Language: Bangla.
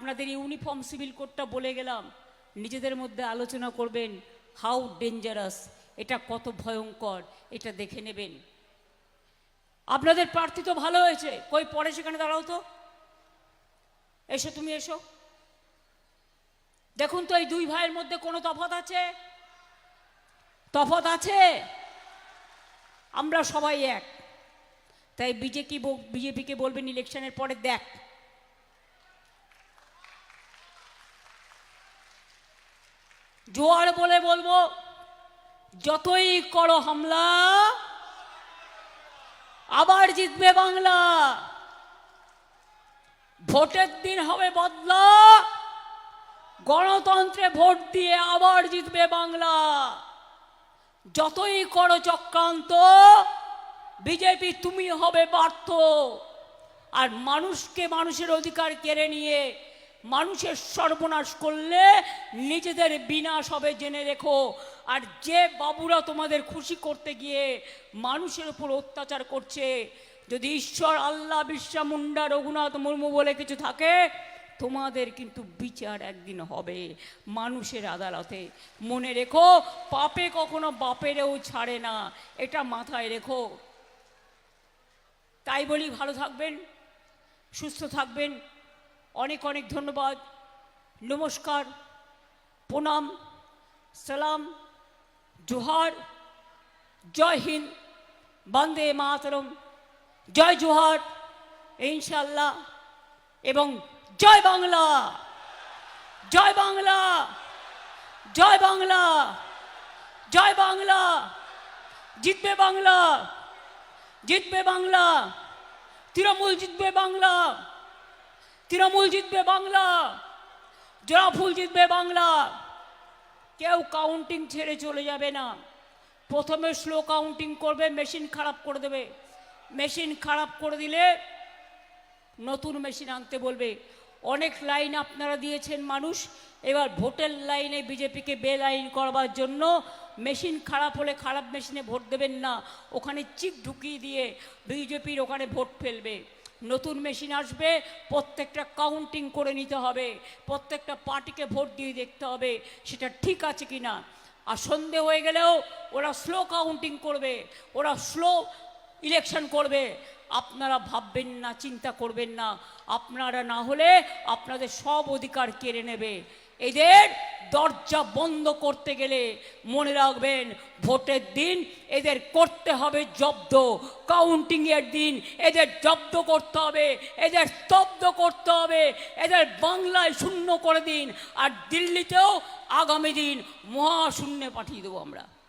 আপনাদের ইউনিফর্ম সিভিল কোডটা বলে গেলাম, নিজেদের মধ্যে আলোচনা করবেন হাউ ডেঞ্জারাস, এটা কত ভয়ঙ্কর, এটা দেখে নেবেন। আপনাদের প্রার্থী তো ভালো হয়েছে, কই পরে সেখানে দাঁড়াও তো, এসো তুমি এসো। দেখুন তো এই দুই ভাইয়ের মধ্যে কোনো তফাৎ আছে? তফাৎ আছে? আমরা সবাই এক। তাই বিজেপিকে বলবেন ইলেকশনের পরে দেখ, জোয়ার বলে বলবো, যতই করো হামলা আবার জিতবে বাংলা। ভোটের দিন হবে বদলা, গণতন্ত্রে ভোট দিয়ে আবার জিতবে বাংলা। যতই করো চক্রান্ত, বিজেপি তুমি হবে ব্যর্থ। আর মানুষকে মানুষের অধিকার কেড়ে নিয়ে মানুষের সর্বনাশ করলে নিজেদের বিনাশ হবে জেনে রেখো। আর যে বাবুরা তোমাদের খুশি করতে গিয়ে মানুষের উপর অত্যাচার করছে, যদি ঈশ্বর, আল্লাহ, বিরসা মুন্ডা, রঘুনাথ মুর্মু বলে কিছু থাকে, তোমাদের কিন্তু বিচার একদিন হবে মানুষের আদালতে। মনে রেখো, পাপে কখনো বাপেরেও ছাড়ে না, এটা মাথায় রেখো। তাই বলি ভালো থাকবেন, সুস্থ থাকবেন। অনেক অনেক ধন্যবাদ, নমস্কার, প্রণাম, সালাম, জোহার, জয় হিন্দ, বন্দে মাতরম, জয় জোহার, ইনশাল্লাহ, এবং জয় বাংলা, জয় বাংলা, জয় বাংলা, জয় বাংলা। জিতবে বাংলা, জিতবে বাংলা, তৃণমূল জিতবে বাংলা, তৃণমূল জিতবে বাংলা, জোড়াফুল জিতবে বাংলা। কেউ কাউন্টিং ছেড়ে চলে যাবে না। প্রথমে স্লো কাউন্টিং করবে, মেশিন খারাপ করে দেবে। মেশিন খারাপ করে দিলে নতুন মেশিন আনতে বলবে। অনেক লাইন আপনারা দিয়েছেন মানুষ, এবার ভোটের লাইনে বিজেপিকে বেলাইন করবার জন্য মেশিন খারাপ হলে খারাপ মেশিনে ভোট দেবেন না, ওখানে চিপ ঢুকিয়ে দিয়ে বিজেপির ওখানে ভোট ফেলবে। নতুন মেশিন আসবে, প্রত্যেকটা কাউন্টিং করে নিতে হবে, প্রত্যেকটা পার্টিকে ভোট দিয়ে দেখতে হবে সেটা ঠিক আছে কি না। আর সন্ধে হয়ে গেলেও ওরা স্লো কাউন্টিং করবে, ওরা স্লো ইলেকশন করবে। আপনারা ভাববেন না, চিন্তা করবেন না, আপনারা না হলে আপনাদের সব অধিকার কেড়ে নেবে। এদের দরজা বন্ধ করতে গেলে মনে রাখবেন, ভোটের দিন এদের করতে হবে জব্দ, কাউন্টিংয়ের দিন এদের জব্দ করতে হবে, এদের স্তব্ধ করতে হবে, এদের বাংলায় শূন্য করে দিন। আর দিল্লিতেও আগামী দিন মহাশূন্যে পাঠিয়ে দেবো আমরা।